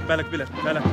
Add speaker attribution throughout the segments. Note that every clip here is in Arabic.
Speaker 1: بالك بالك.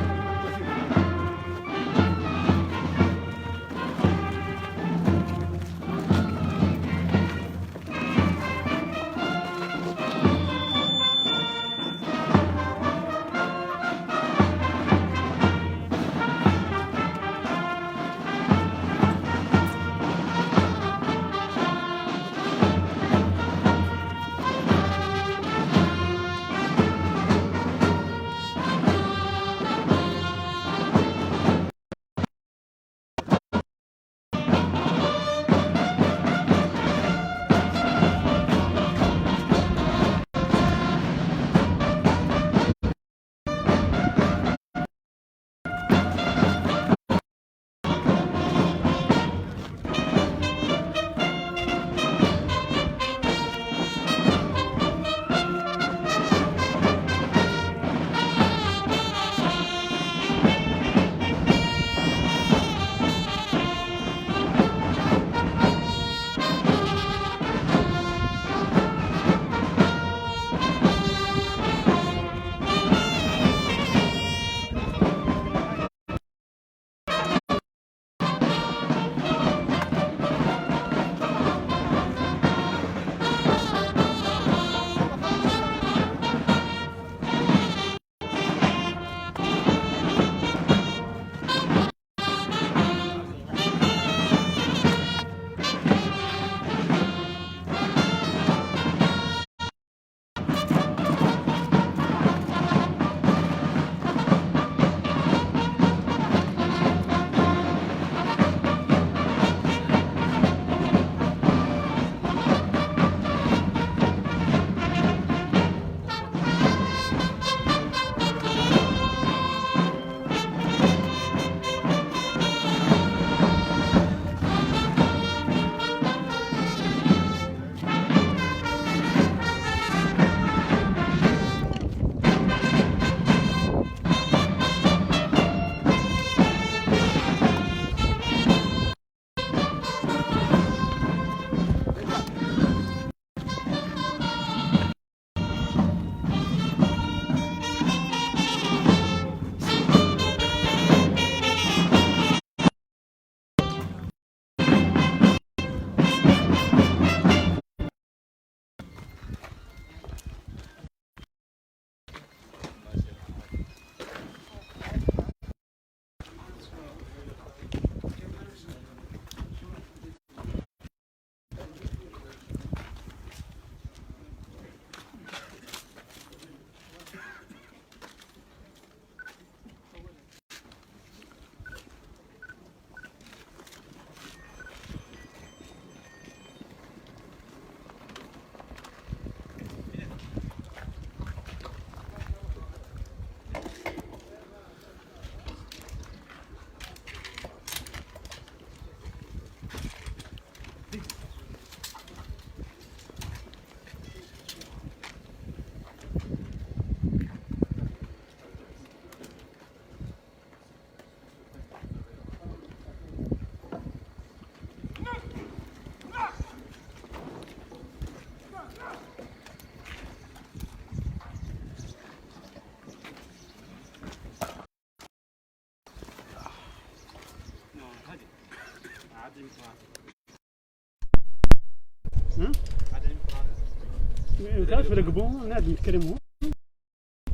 Speaker 1: تعرف القبون نادي نتكلموا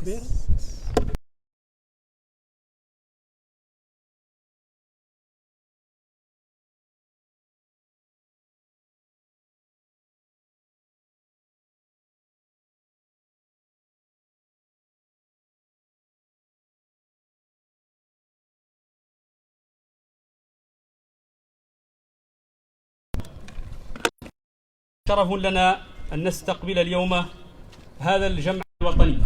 Speaker 1: كبير
Speaker 2: شرف لنا أن نستقبل اليوم هذا الجمع الوطني.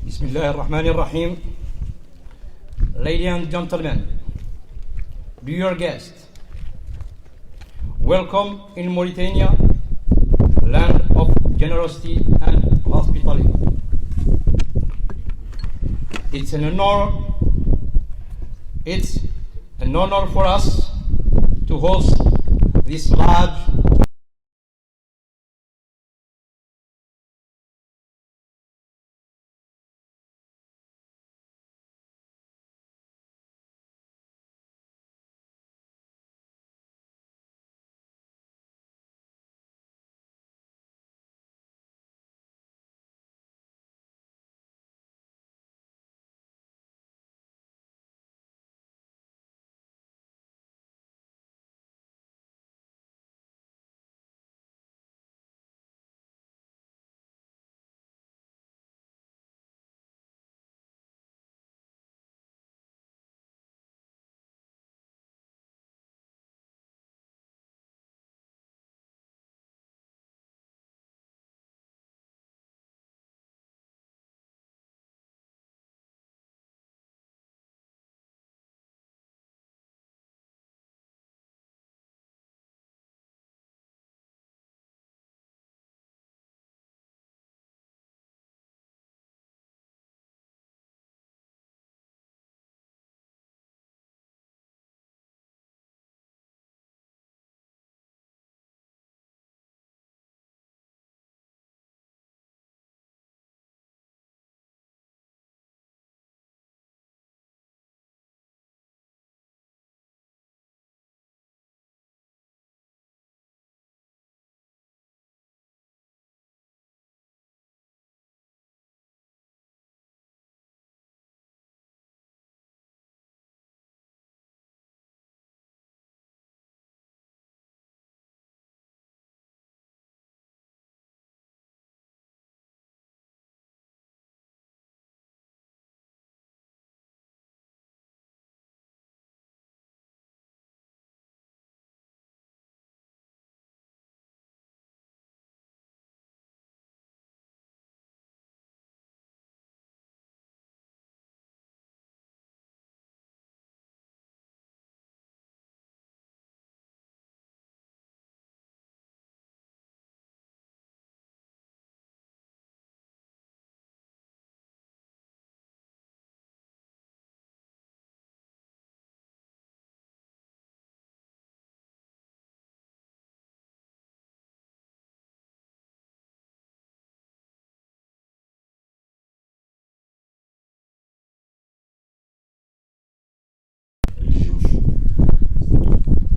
Speaker 2: بسم الله الرحمن الرحيم. Ladies and gentlemen, dear guests, welcome in Mauritania, land of generosity and hospitality. It's an honor for us to host this large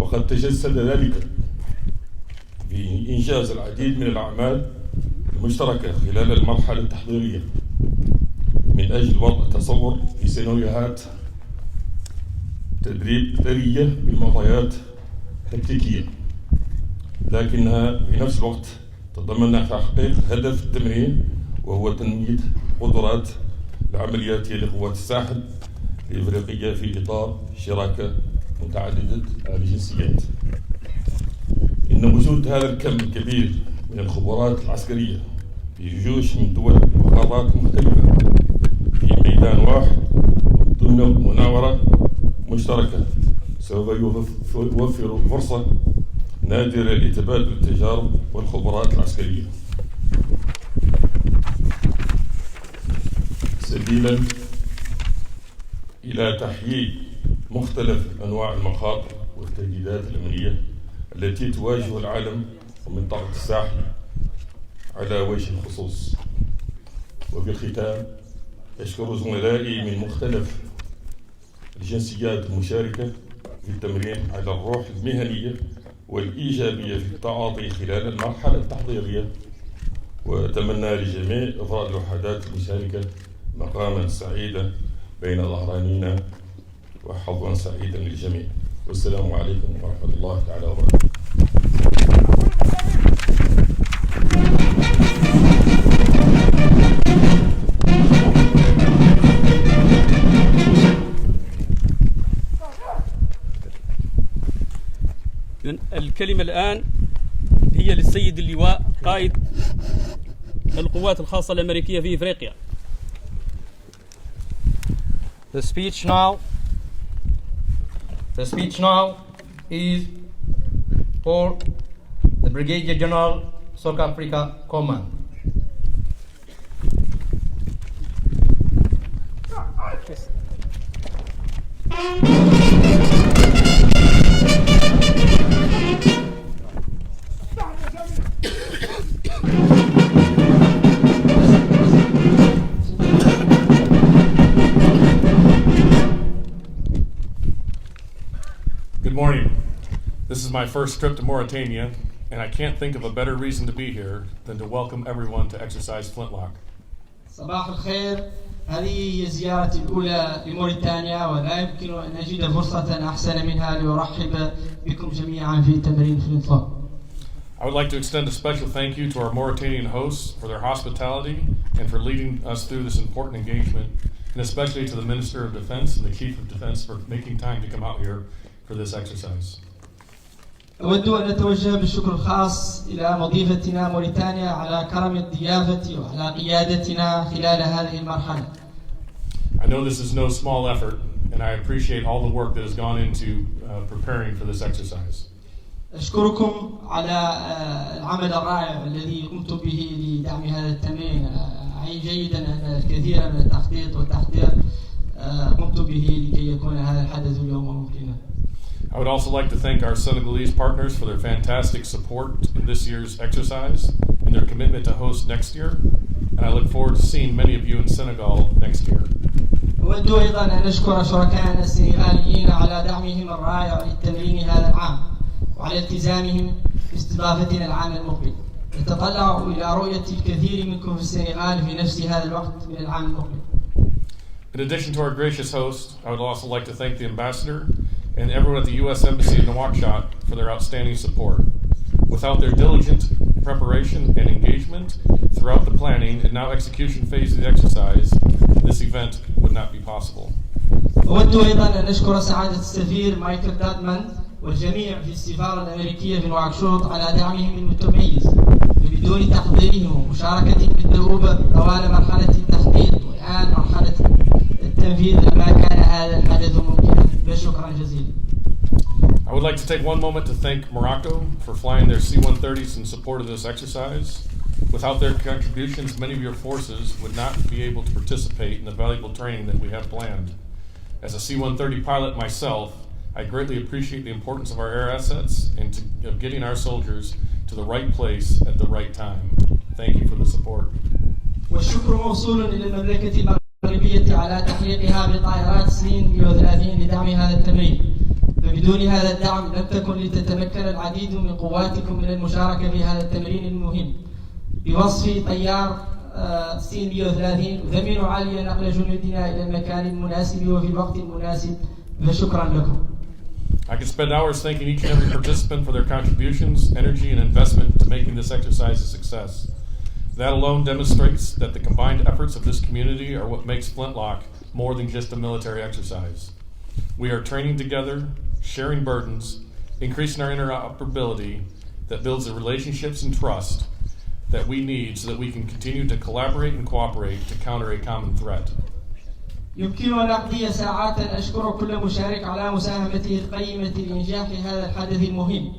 Speaker 3: وقد تجسد ذلك في إنجاز العديد من الأعمال المشتركة خلال المرحلة التحضيرية من أجل وضع تصور في سيناريوهات تدريب ثرية بالمعطيات تكتيكية، لكنها في نفس الوقت تضمن تحقيق هدف التمرين، وهو تنمية قدرات العملياتية لقوات الساحل الإفريقية في إطار شراكة متعددة الجنسيات. إن وجود هذا الكم الكبير من الخبرات العسكرية في جيوش من دول وقارات مختلفة في ميدان واحد ضمن مناورة مشتركة سوف يوفر فرصة نادرة لتبادل التجارب والخبرات العسكرية، سبيلا إلى تحييد مختلف أنواع المخاطر والتهديدات الأمنية التي تواجه العالم ومنطقة الساحل على وجه الخصوص. وفي الختام أشكر زملائي من مختلف الجنسيات المشاركة في التمرين على الروح المهنية والإيجابية في التعاطي خلال المرحلة التحضيرية، وأتمنى لجميع أفراد الوحدات المشاركة مقاما سعيدا بين ظهرانينا وحظا سعيدا للجميع. والسلام عليكم ورحمة الله تعالى وبركاته.
Speaker 4: الكلمة الآن هي للسيد اللواء قائد القوات الخاصة الأمريكية في إفريقيا.
Speaker 2: The speech now is for the Brigadier General South Africa Command.
Speaker 5: Good morning. This is my first trip to Mauritania, and I can't think of a better reason to be here than to welcome everyone to exercise Flintlock.
Speaker 6: صباح الخير. هذه هي زيارتي الأولى لموريتانيا، ولا يمكن أن أجد فرصة أحسن منها لأرحب بكم جميعا في تمرين فلنتلوك.
Speaker 5: I would like to extend a special thank you to our Mauritanian hosts for their hospitality and for leading us through this important engagement, and especially to the Minister of Defense and the Chief of Defense for making time to come out here for this exercise.
Speaker 6: أود أن أتوجه بالشكر الخاص إلى مضيفتنا موريتانيا على كرم الضيافة وعلى قيادتنا خلال هذه المرحلة.
Speaker 5: I know this is no small effort, and I appreciate all the work that has gone into preparing for this exercise.
Speaker 6: أشكركم على العمل الرائع الذي قمت به لدعم هذا التمرين. أعي جيدا أن الكثير من التخطيط والتحضير قمت به لكي يكون هذا الحدث اليوم ممكنا.
Speaker 5: I would also like to thank our Senegalese partners for their fantastic support in this year's exercise and their commitment to host next year, and I look forward to seeing many of you in Senegal next year.
Speaker 6: أود أيضا أن أشكر شركائنا السنغاليين على دعمهم الرائع للتمرين هذا العام وعلى التزامهم باستضافتنا العام المقبل. نتطلع إلى رؤية الكثير منكم في السنغال في نفس هذا الوقت من العام المقبل.
Speaker 5: In addition to our gracious host, I would also like to thank the ambassador and everyone at the U.S. Embassy in Nouakchott for their outstanding support. Without their diligent preparation and engagement throughout the planning and now execution phase of the exercise, this event would not be possible.
Speaker 6: أود أيضا أن أشكر سعادة السفير مايكل دادمان والجميع في السفارة الأمريكية في نواكشوط على دعمهم المتميز، وبدون تحضيرهم ومشاركتهم بالدروب طوال مرحلة التخطيط والآن مرحلة التنفيذ لما كان هذا الحدث ممكنا. شكرا جزيلا.
Speaker 5: I would like to take one moment to thank Morocco for flying their C-130s in support of this exercise. Without their contributions, many of your forces would not be able to participate in the valuable training that we have planned. As a C-130 pilot myself, I greatly appreciate the importance of our air assets and of getting our soldiers to the right place at the right time. Thank you for the support.
Speaker 6: والشكر موصول إلى المملكة المغربية على تحليقها بطائرات سين 130 لدعم هذا التمرين. فبدون هذا الدعم لم تكن لتتمكن العديد من قواتكم من المشاركة في هذا التمرين المهم. بوصف طيار سين 130 أثمن عاليا نقل جنودنا إلى المكان المناسب وفي الوقت المناسب، فشكرا لكم.
Speaker 5: I could spend hours thanking each and every participant for their contributions, energy, and investment to making this exercise a success. That alone demonstrates that the combined efforts of this community are what makes Flintlock more than just a military exercise. We are training together, sharing burdens, increasing our interoperability that builds the relationships and trust that we need so that we can continue to collaborate and cooperate to counter a common threat.
Speaker 6: يمكننا أن نقضي ساعات أشكر كل مشارك على مساهمته القيمة لإنجاح هذا الحدث المهم.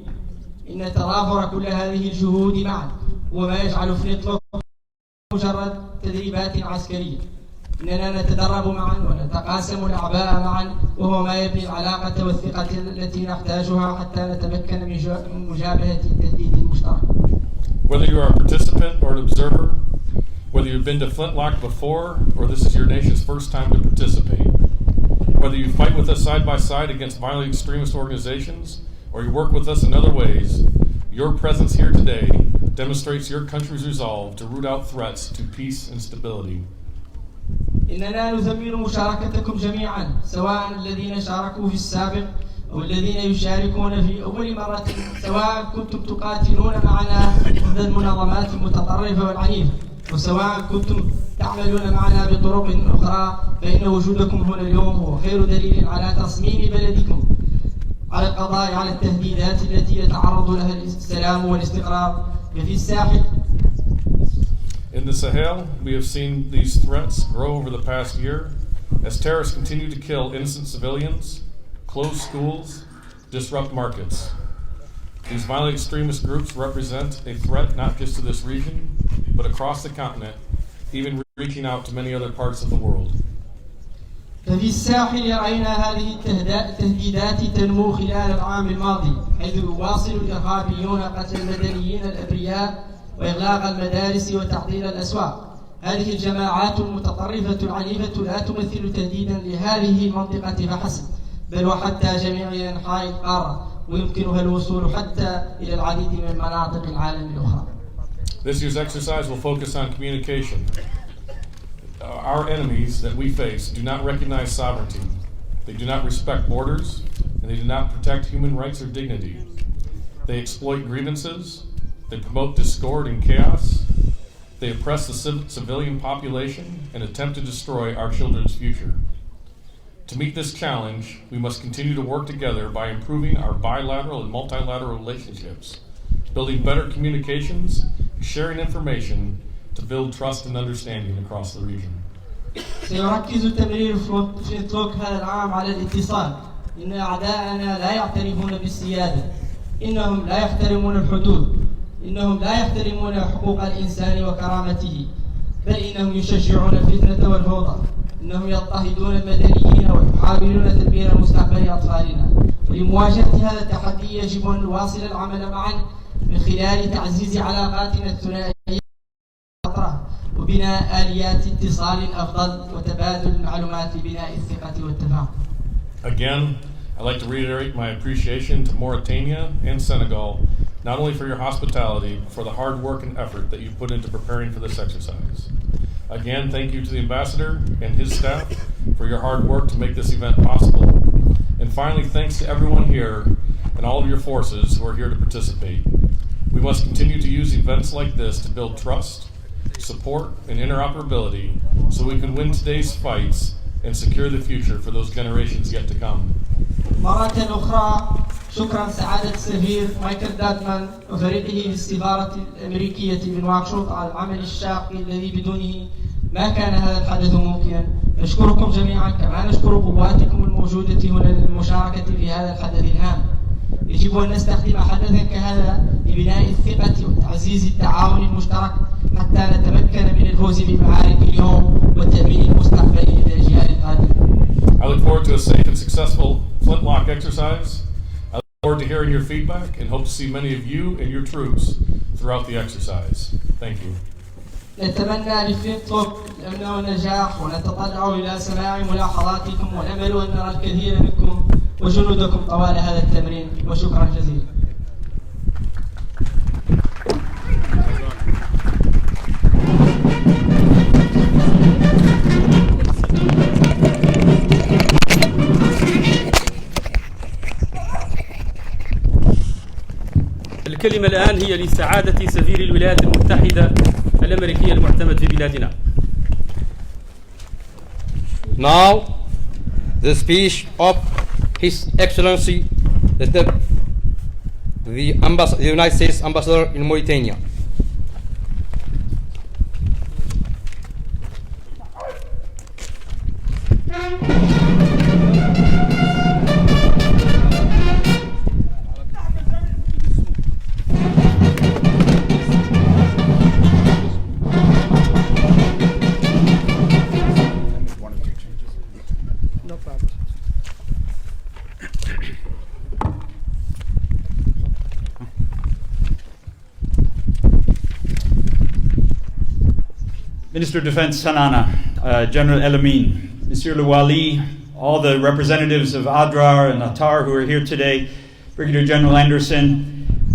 Speaker 6: إن تضافر كل هذه الجهود معا وما يجعل فلنتلوك مجرد تدريبات عسكرية. إننا نتدرب معا ونتقاسم الأعباء معا، وهو ما يبني العلاقة والثقة التي نحتاجها حتى نتمكن من مجابهة التهديد المشترك.
Speaker 5: Whether you are a participant or an observer, whether you've been to Flintlock before or this is your nation's first time to participate, whether you fight with us side by side against violent extremist organizations or you work with us in other ways, your presence here today demonstrates your country's resolve to root out threats to peace and stability.
Speaker 6: إننا نثمن مشاركتكم جميعا، سواء الذين شاركوا في السابق أو الذين يشاركون في أول مرة، سواء كنتم تقاتلون معنا ضد المنظمات المتطرفة والعنيفة، وسواء كنتم تعملون معنا بطرق أخرى، فإن وجودكم هنا اليوم هو خير دليل على تصميم بلدكم على القضاء على التهديدات التي يتعرض لها السلام والاستقرار. ففي الساحل
Speaker 5: In the Sahel, we have seen these threats grow over the past year as terrorists continue to kill innocent civilians, close schools, disrupt markets. These violent extremist groups represent a threat not just to this region, but across the continent, even reaching out to many other parts of the world.
Speaker 6: ففي الساحل رأينا هذه التهديدات تنمو خلال العام الماضي، حيث يواصل الإرهابيون قتل المدنيين الأبرياء وإغلاق المدارس وتعطيل الأسواق. هذه الجماعات المتطرفة العنيفة لا تمثل تهديدا لهذه المنطقة فحسب، بل وحتى جميع أنحاء القارة، ويمكنها الوصول حتى إلى العديد من مناطق العالم الأخرى.
Speaker 5: This year's exercise will focus on communication. Our enemies that we face do not recognize sovereignty. They do not respect borders, and they do not protect human rights or dignity. They exploit grievances. They promote discord and chaos. They oppress the civilian population and attempt to destroy our children's future. To meet this challenge, we must continue to work together by improving our bilateral and multilateral relationships, building better communications, and sharing information to build trust and understanding across the region.
Speaker 6: سيركز تمرير فلنتلوك هذا العام على الاتصال. إن أعداءنا لا يعترفون بالسيادة، إنهم لا يحترمون الحدود، إنهم لا يحترمون حقوق الإنسان وكرامته، بل إنهم يشجعون الفتنة والفوضى. إنهم يضطهدون المدنيين ويحاولون تدمير مستقبل أطفالنا. ولمواجهة هذا التحدي يجب أن نواصل العمل معا من خلال تعزيز علاقاتنا الثنائية وبناء آليات اتصال أفضل وتبادل المعلومات لبناء الثقة والتفاهم.
Speaker 5: Again, I'd like to reiterate my appreciation to Mauritania and Senegal, not only for your hospitality, but for the hard work and effort that you've put into preparing for this exercise. Again, thank you to the ambassador and his staff for your hard work to make this event possible. And finally, thanks to everyone here and all of your forces who are here to participate. We must continue to use events like this to build trust, support, and interoperability so we can win today's fights and secure the future for those generations yet to come.
Speaker 6: مرة أخرى شكرا سعادة السفير مايكل داتمان وفريقه في السفارة الأمريكية بنواكشوط على العمل الشاق الذي بدونه ما كان هذا الحدث ممكنا. نشكركم جميعا، كما نشكر قواتكم الموجودة هنا للمشاركة في هذا الحدث الهام. يجب أن نستخدم حدثا كهذا لبناء الثقة وتعزيز التعاون المشترك حتى نتمكن من الفوز بالمعارك اليوم وتأمين المستقبل للأجيال القادمة.
Speaker 5: I look forward to a safe and successful Flintlock exercise. I look forward to hearing your feedback and hope to see many of you and your troops throughout the exercise. Thank you.
Speaker 6: نتمنى لفلنتلوك الأمن والنجاح ونتطلع إلى سماع ملاحظاتكم ونأمل أن نرى الكثير منكم وجنودكم طوال هذا التمرين، وشكرا جزيلا.
Speaker 4: الكلمة الآن هي لسعادة سفير الولايات المتحدة الأمريكية المعتمد في بلادنا.
Speaker 2: Now, the speech of His Excellency the United States Ambassador in Mauritania.
Speaker 7: Minister of Defense Sanana, General El Amin, Monsieur Le Wali, all the representatives of Adrar and Attar who are here today, Brigadier General Anderson,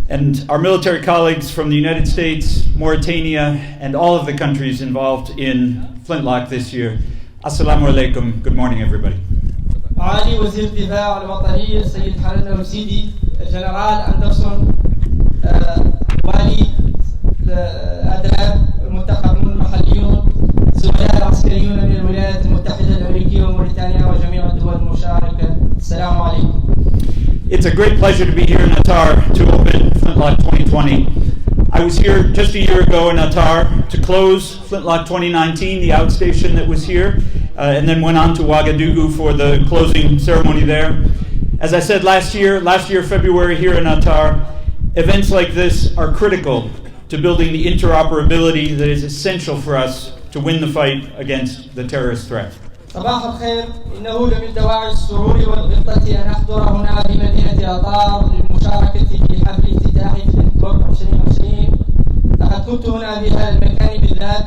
Speaker 7: and our military colleagues from the United States, Mauritania, and all of the countries involved in Flintlock this year. Assalamu alaikum. Good morning, everybody.
Speaker 6: معالي وزير الدفاع الوطني السيد حرنا وسيدي الجنرال أندرسون والي الأدراء المنتخبون المحليون الزملاء العسكريون من الولايات المتحدة الأمريكية وموريتانيا وجميع الدول المشاركة. السلام عليكم.
Speaker 7: It's a great pleasure to be here in Attar to open Flintlock 2020. I was here just a year ago in Attar to close Flintlock 2019, the outstation that was here, and then went on to Ouagadougou for the closing ceremony there. As I said last year February here in Attar, events like this are critical to building the interoperability that is essential for us to win the fight against the terrorist threat.
Speaker 6: صباح الخير، إنه لمن دواعي السرور والغبطة أن أحضر هنا في مدينة أطار للمشاركة في حفل افتتاح فلنتلوك 2020. لقد كنت هنا بهذا المكان بالذات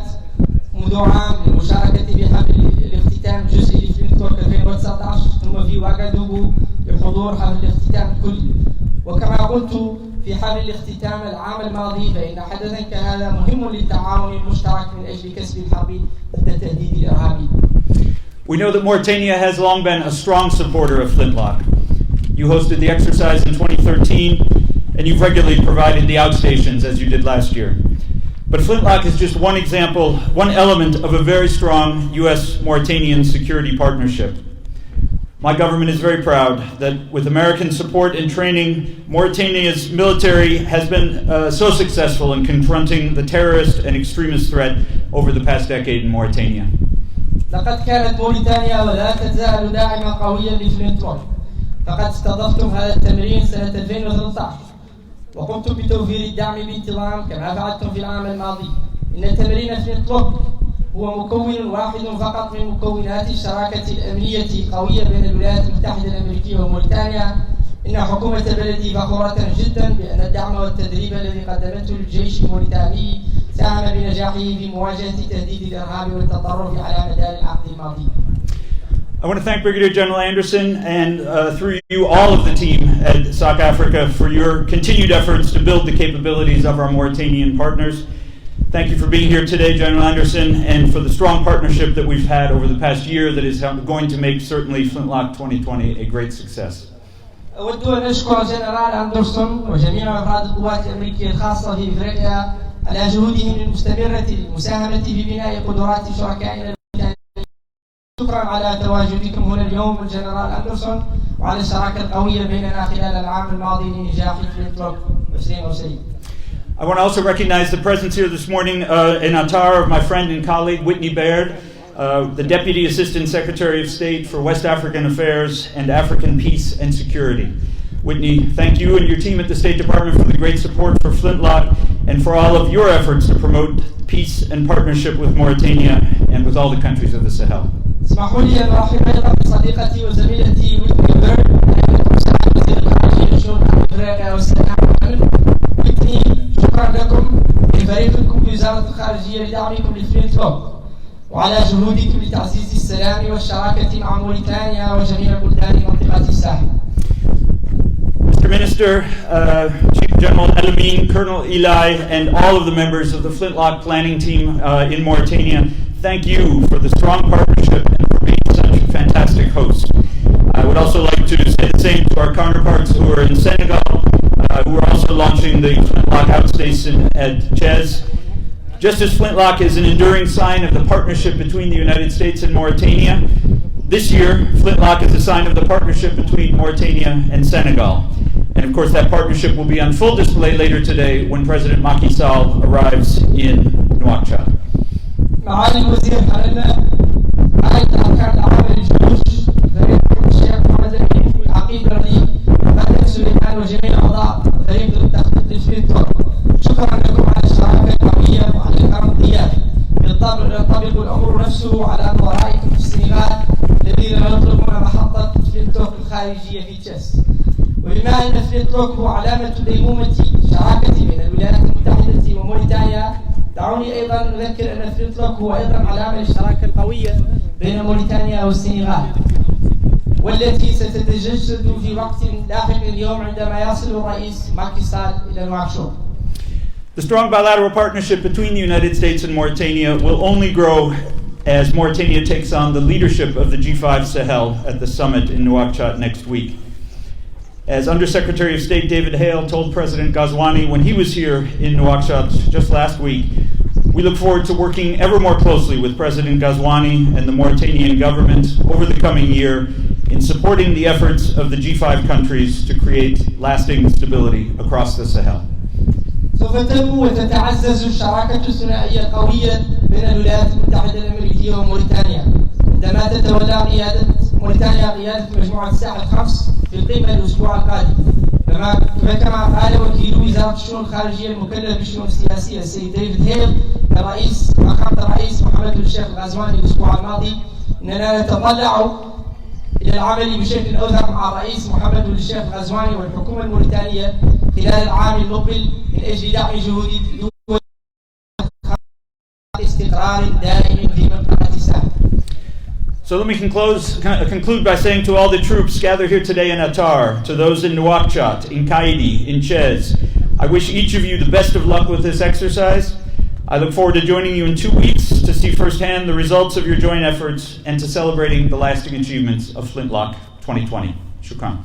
Speaker 6: منذ عام للمشاركة في حفل الاختتام الجزئي لفلنتلوك 2019 ثم في واغادوغو لحضور حفل الاختتام الكلي. وكما قلت في حفل الاختتام العام الماضي فإن حدثا كهذا مهم للتعاون المشترك من أجل كسب الحرب ضد التهديد الإرهابي.
Speaker 7: We know that Mauritania has long been a strong supporter of Flintlock. You hosted the exercise in 2013, and you've regularly provided the outstations as you did last year. But Flintlock is just one example, one element of a very strong U.S.-Mauritanian security partnership. My government is very proud that with American support and training, Mauritania's military has been so successful in confronting the terrorist and extremist threat over the past decade in Mauritania.
Speaker 6: لقد كانت موريتانيا ولا تزال داعما قويا لفلنتلوك. فقد استضفتم هذا التمرين سنة 2013 وقمتم بتوفير الدعم بانتظام كما فعلتم في العام الماضي. إن تمرين فلنتلوك هو مكون واحد فقط من مكونات الشراكة الأمنية القوية بين الولايات المتحدة الأمريكية وموريتانيا. إن حكومة بلدي فخورة جدا بأن الدعم والتدريب الذي قدمته للجيش الموريتاني ساهم بنجاحه في مواجهة تهديد الإرهاب والتطرف على مدار العقد الماضي.
Speaker 7: I want to thank Brigadier General Anderson and through you all of the team at South Africa for your continued efforts to build the capabilities of our Mauritanian partners. Thank you for being here today, General Anderson, and for the strong partnership that we've had over the past year that is going to make certainly Flintlock 2020 a great success.
Speaker 6: أود أن أشكر جنرال أندرسون وجميع أفراد القوات الأمريكية الخاصة في إفريقيا على جهودهم المستمرة للمساهمة في بناء قدرات شركائنا الموريتانيين. شكرا على تواجدكم هنا اليوم الجنرال أندرسون وعلى الشراكة القوية بيننا خلال العام الماضي لنجاح فلنتلوك 2020.
Speaker 7: I want to also recognize the presence here this morning in Attar of my friend and colleague Whitney Baird, the Deputy Assistant Secretary of State for West African Affairs and African Peace and Security. Whitney, thank you and your team at the State Department for the great support for Flintlock and for all of your efforts to promote peace and partnership with Mauritania and with all the countries of the Sahel.
Speaker 6: اسمحوا لي أن أرحب أيضا بصديقتي وزميلتي ويتني بيرد مساعد وزير الخارجية لشؤون أفريقيا والسلام عليكم. ويتني شكرا لكم لفريقكم بوزارة الخارجية لدعمكم لفلنتلوك وعلى جهودكم لتعزيز السلام والشراكة مع موريتانيا وجميع بلدان منطقة الساحل.
Speaker 7: Mr. Minister, Chief General Elamine, Colonel Eli, and all of the members of the Flintlock planning team in Mauritania, thank you for the strong partnership and for being such a fantastic host. I would also like to say the same to our counterparts who are in Senegal, who are also launching the Flintlock outstation at Chez. Just as Flintlock is an enduring sign of the partnership between the United States and Mauritania, this year, Flintlock is a sign of the partnership between Mauritania and Senegal. And of course, that partnership will be on full display later today when President Macky Sall arrives in Nouakchott.
Speaker 6: معالي الوزير حللنا عائد أركان العمل الجيوش فريق الشيخ محمد الأمين العقيد الرديء مهندس سليمان وجميع أعضاء فريق التخطيط لفلنتلوك. شكرا لكم على الشراكة القوية وعلى الكرم الضيافي. ينطبق الأمر نفسه على نظرائكم في السنغال الذين يطلبون محطة فلنتلوك الخارجية في تشيس. وبما أن فلنتلوك هو علامة ديمومة شراكة بين الولايات المتحدة وموريتانيا، دعوني أيضا نذكر أن فلنتلوك هو أيضا علامة للشراكة القوية بين موريتانيا والسنغال، والتي ستتجسد في وقت لاحق اليوم عندما يصل الرئيس ماكي سال إلى نواكشوط.
Speaker 7: The strong bilateral partnership between the United States and Mauritania will only grow as Mauritania takes on the leadership of the G5 Sahel at the summit in Nouakchott next week. As Undersecretary of State David Hale told President Ghazouani when he was here in Nouakchott just last week, we look forward to working ever more closely with President Ghazouani and the Mauritanian government over the coming year in supporting the efforts of the G5 countries to create lasting stability across the Sahel.
Speaker 6: سوف تنمو وتتعزز الشراكة الثنائية القوية بين الولايات المتحدة الأمريكية وموريتانيا عندما تتولى موريتانيا قيادة مجموعة الساحل الخمس في القمة الأسبوع القادم. كما قال وكيل وزارة الشؤون الخارجية المكلف بالشؤون السياسية السيد ديفيد هيل فخامة الرئيس محمد الشيخ الغزواني الأسبوع الماضي، إننا نتطلع إلى العمل بشكل أوثق مع الرئيس محمد الشيخ الغزواني والحكومة الموريتانية خلال العام المقبل من أجل دعم جهود دول استقرار دائم في منطقة الساحل.
Speaker 7: So let me conclude by saying to all the troops gathered here today in Attar, to those in Nouakchott, in Kaidi, in Chez, I wish each of you the best of luck with this exercise. I look forward to joining you in 2 weeks to see firsthand the results of your joint efforts and to celebrating the lasting achievements of Flintlock 2020. Shukran.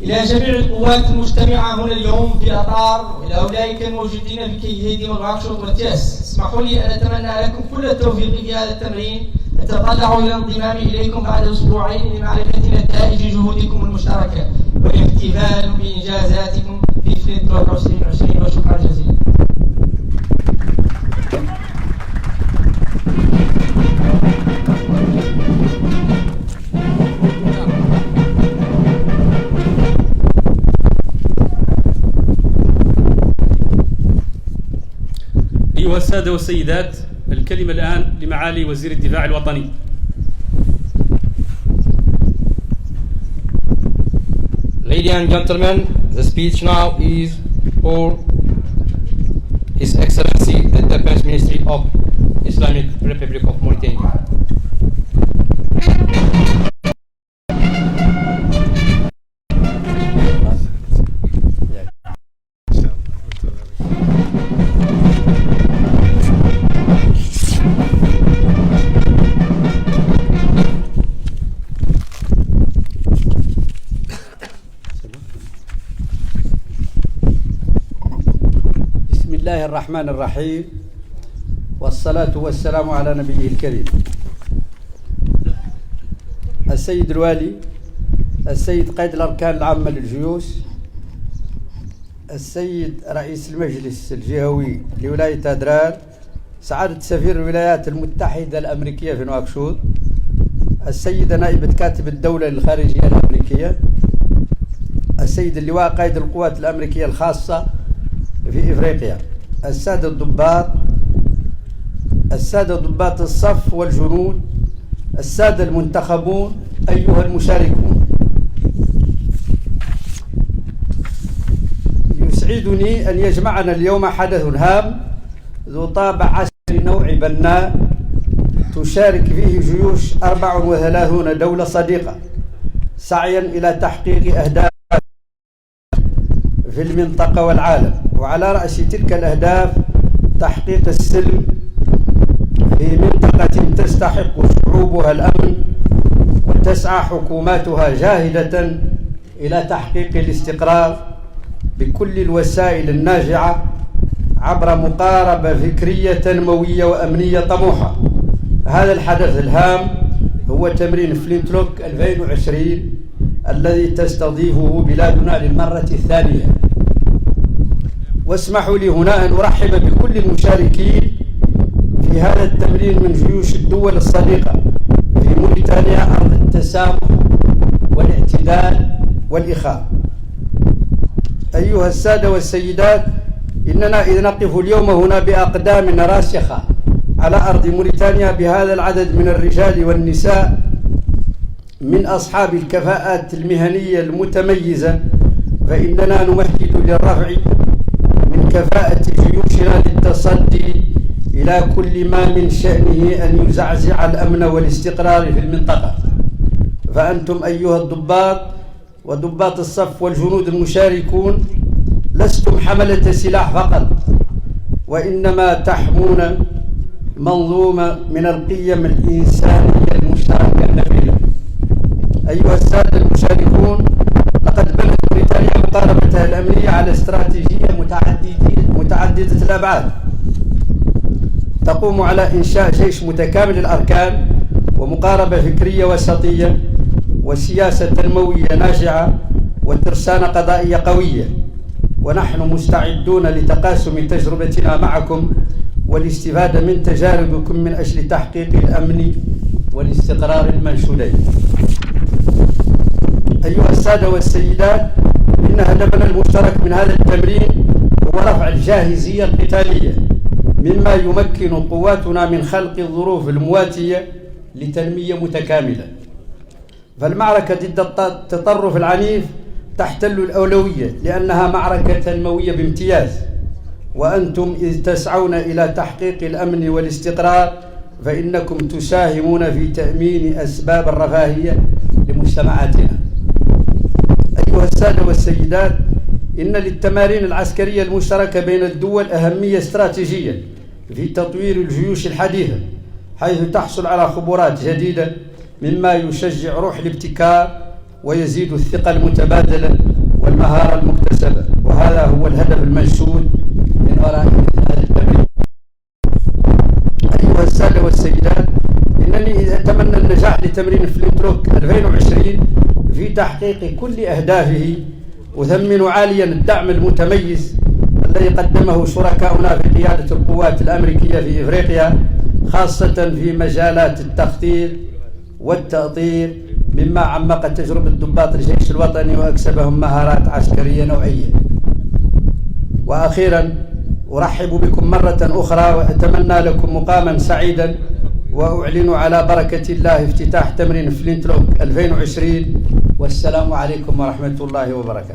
Speaker 6: إلى جميع القوات المجتمعة هنا اليوم في أطار وإلى أولئك الموجودين في كيهيدي ونواكشوط وتيس، اسمحوا لي أن أتمنى لكم كل التوفيق في هذا التمرين. نتطلع إلى انضمامي إليكم بعد أسبوعين لمعرفة نتائج جهودكم المشتركة والاحتفال بإنجازاتكم في فلنتلوك 2020. وشكرا جزيلا.
Speaker 4: أيها السادة والسيدات، الكلمة الآن لمعالي وزير الدفاع الوطني.
Speaker 2: Ladies and gentlemen, the speech now is for His Excellency the Defense Ministry of Islamic Republic of Mauritania.
Speaker 8: بسم الله الرحمن الرحيم والصلاة والسلام على نبيه الكريم. السيد الوالي، السيد قائد الأركان العامة للجيوش، السيد رئيس المجلس الجهوي لولاية أدرار، سعادة سفير الولايات المتحدة الأمريكية في نواكشوط، السيدة نائبة كاتب الدولة الخارجية الأمريكية، السيد اللواء قائد القوات الأمريكية الخاصة في إفريقيا، السادة الضباط، السادة ضباط الصف والجنود، السادة المنتخبون، أيها المشاركون، يسعدني أن يجمعنا اليوم حدث هام ذو طابع عسكري نوعي بناء تشارك فيه جيوش 34 دولة صديقة سعيا إلى تحقيق أهداف في المنطقة والعالم، وعلى رأس تلك الأهداف تحقيق السلم في منطقة تستحق شعوبها الأمن، وتسعى حكوماتها جاهدة إلى تحقيق الاستقرار بكل الوسائل الناجعة عبر مقاربة فكرية تنموية وأمنية طموحة. هذا الحدث الهام هو تمرين فلنتلوك 2020 الذي تستضيفه بلادنا للمرة الثانية. واسمحوا لي هنا أن أرحب بكل المشاركين في هذا التمرين من جيوش الدول الصديقة في موريتانيا، أرض التسامح والاعتدال والإخاء. أيها السادة والسيدات، إننا إذ نقف اليوم هنا بأقدام راسخة على أرض موريتانيا بهذا العدد من الرجال والنساء من أصحاب الكفاءات المهنية المتميزة، فإننا نمهد للرفع من كفاءة جيوشنا للتصدي إلى كل ما من شأنه أن يزعزع الأمن والاستقرار في المنطقة. فأنتم أيها الضباط وضباط الصف والجنود المشاركون لستم حملة سلاح فقط، وإنما تحمون منظومة من القيم الإنسانية المشتركة النبيلة. أيها السادة المشاركون، لقد بنت موريتانيا مقاربتها الأمنية على استراتيجية متعددة الأبعاد تقوم على إنشاء جيش متكامل الأركان، ومقاربة فكرية وسطية، وسياسة تنموية ناجعة، وترسانة قضائية قوية. ونحن مستعدون لتقاسم تجربتنا معكم والاستفادة من تجاربكم من أجل تحقيق الأمن والاستقرار المنشودين. أيها السادة والسيدات، إن هدفنا المشترك من هذا التمرين هو رفع الجاهزية القتالية، مما يمكن قواتنا من خلق الظروف المواتية لتنمية متكاملة. فالمعركة ضد التطرف العنيف تحتل الأولوية لأنها معركة تنموية بامتياز، وأنتم إذ تسعون إلى تحقيق الأمن والاستقرار فإنكم تساهمون في تأمين أسباب الرفاهية لمجتمعاتنا. أيها السادة والسيدات، إن للتمارين العسكرية المشتركة بين الدول أهمية استراتيجية في تطوير الجيوش الحديثة، حيث تحصل على خبرات جديدة مما يشجع روح الابتكار ويزيد الثقة المتبادلة والمهارة المكتسبة، وهذا هو الهدف المنشود من وراء هذا التمرين. أيها السادة والسيدات، إنني أتمنى النجاح لتمرين فلنتلوك 2020 في تحقيق كل أهدافه، أثمن عاليا الدعم المتميز الذي قدمه شركاؤنا في قيادة القوات الأمريكية في إفريقيا، خاصة في مجالات التخطيط والتأطير، مما عمق تجربة ضباط الجيش الوطني وأكسبهم مهارات عسكرية نوعية. وأخيرا أرحب بكم مرة أخرى وأتمنى لكم مقاما سعيدا، وأعلن على بركة الله افتتاح تمرين فلنتلوك 2020، والسلام عليكم ورحمة الله وبركاته.